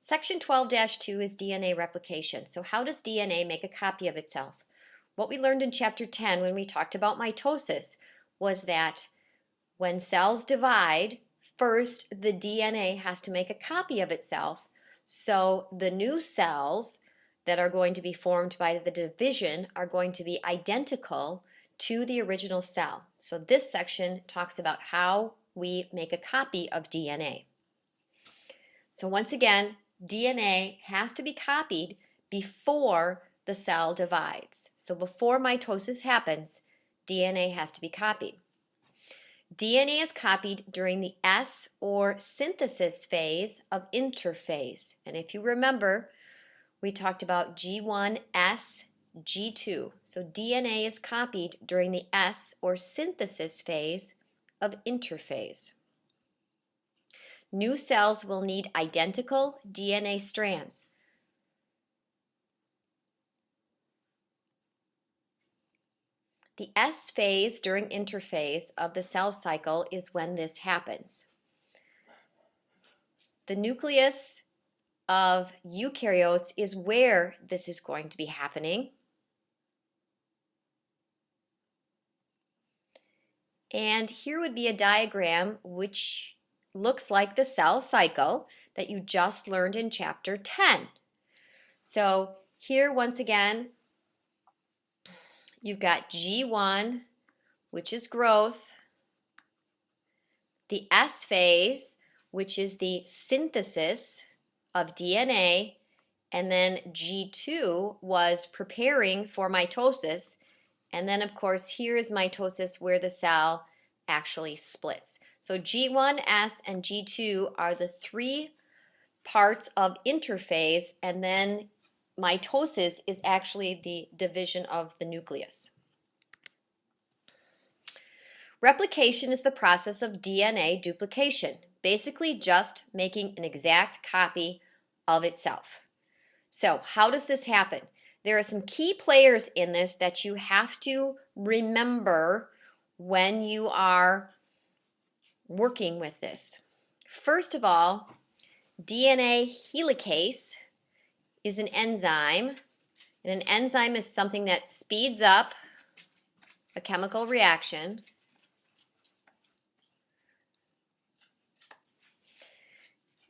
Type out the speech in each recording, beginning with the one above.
Section 12-2 is DNA replication. So how does DNA make a copy of itself? What we learned in Chapter 10 when we talked about mitosis was that when cells divide, first the DNA has to make a copy of itself, so the new cells that are going to be formed by the division are going to be identical to the original cell. So this section talks about how we make a copy of DNA. So once again, DNA has to be copied before the cell divides. So before mitosis happens, DNA has to be copied. DNA is copied during the S or synthesis phase of interphase. And if you remember, we talked about G1S, G2. So DNA is copied during the S or synthesis phase of interphase. New cells will need identical DNA strands. The S phase during interphase of the cell cycle is when this happens. The nucleus of eukaryotes is where this is going to be happening. And here would be a diagram which looks like the cell cycle that you just learned in Chapter 10. So here once again, you've got G1, which is growth, the S phase, which is the synthesis of DNA, and then G2 was preparing for mitosis, and then of course here is mitosis where the cell actually splits. So G1S and G2 are the three parts of interphase, and then mitosis is actually the division of the nucleus. Replication is the process of DNA duplication, basically just making an exact copy of itself. So how does this happen? There are some key players in this that you have to remember when you are working with this. First of all, DNA helicase is an enzyme, and an enzyme is something that speeds up a chemical reaction.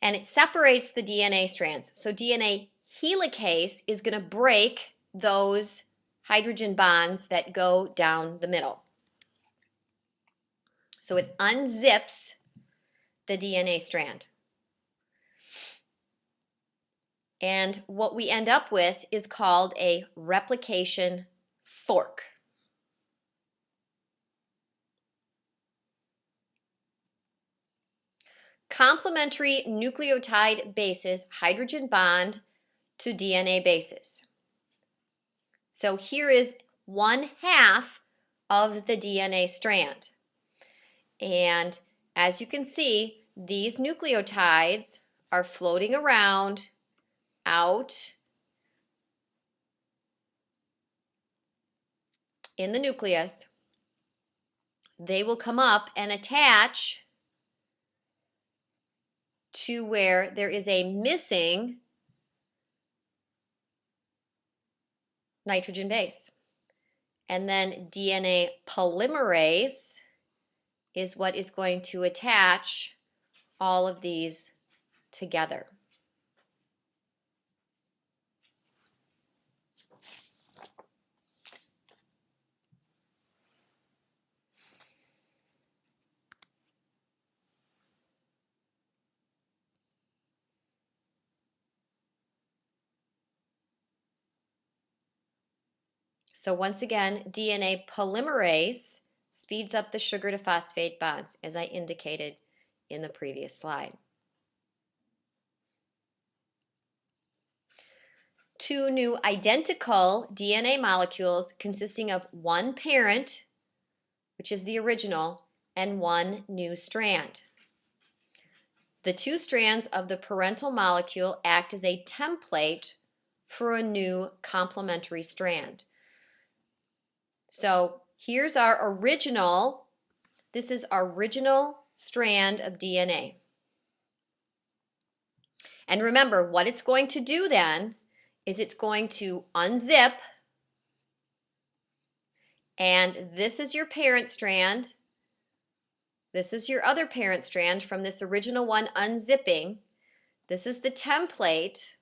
And it separates the DNA strands. So DNA helicase is going to break those hydrogen bonds that go down the middle. So it unzips the DNA strand. And what we end up with is called a replication fork. Complementary nucleotide bases hydrogen bond to DNA bases. So here is 1/2 of the DNA strand. And as you can see, these nucleotides are floating around out in the nucleus. They will come up and attach to where there is a missing nitrogen base. And then DNA polymerase is what is going to attach all of these together. So once again, DNA polymerase speeds up the sugar to phosphate bonds, as I indicated in the previous slide. Two new identical DNA molecules consisting of one parent, which is the original, and one new strand. The two strands of the parental molecule act as a template for a new complementary strand. So here's our original, this is our original strand of DNA. And remember, what it's going to do then is it's going to unzip, and this is your parent strand. This is your other parent strand from this original one unzipping. This is the template.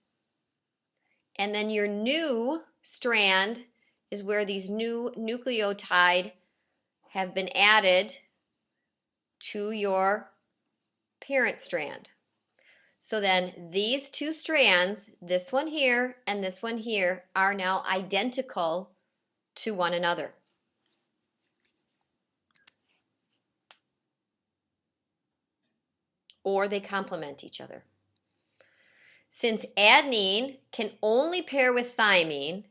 And then your new strand is where these new nucleotide have been added to your parent strand. So then these two strands, this one here and this one here, are now identical to one another. Or they complement each other. Since adenine can only pair with thymine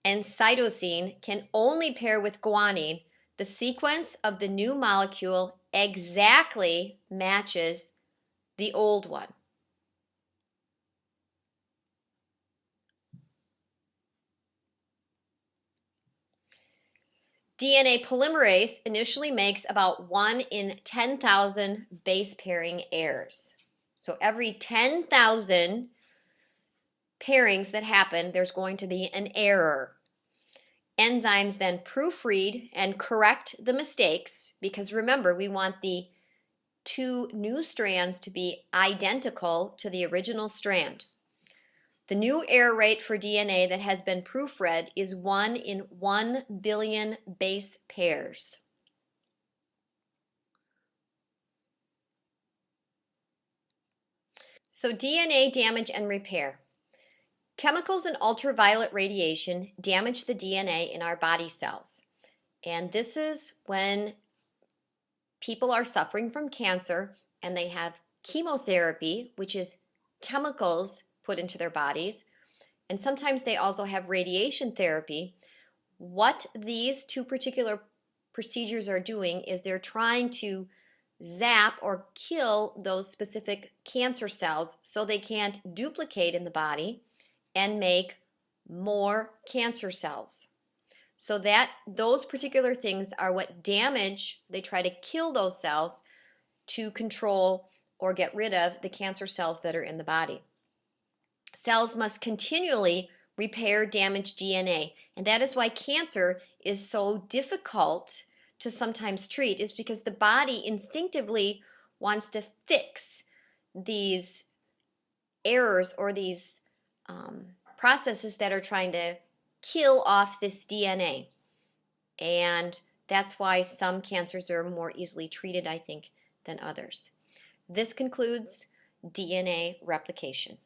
and cytosine can only pair with guanine, the sequence of the new molecule exactly matches the old one. DNA polymerase initially makes about 1 in 10,000 base pairing errors. So every 10,000 pairings that happen, there's going to be an error. Enzymes then proofread and correct the mistakes, because remember, we want the two new strands to be identical to the original strand. The new error rate for DNA that has been proofread is 1 in 1 billion base pairs. So DNA damage and repair. Chemicals and ultraviolet radiation damage the DNA in our body cells. And this is when people are suffering from cancer and they have chemotherapy, which is chemicals put into their bodies, and sometimes they also have radiation therapy. What these two particular procedures are doing is they're trying to zap or kill those specific cancer cells so they can't duplicate in the body and make more cancer cells. So that those particular things are what damage. They try to kill those cells to control or get rid of the cancer cells that are in the body. Cells must continually repair damaged DNA, and that is why cancer is so difficult to sometimes treat, is because the body instinctively wants to fix these errors or these processes that are trying to kill off this DNA. And that's why some cancers are more easily treated, I think, than others. This concludes DNA replication.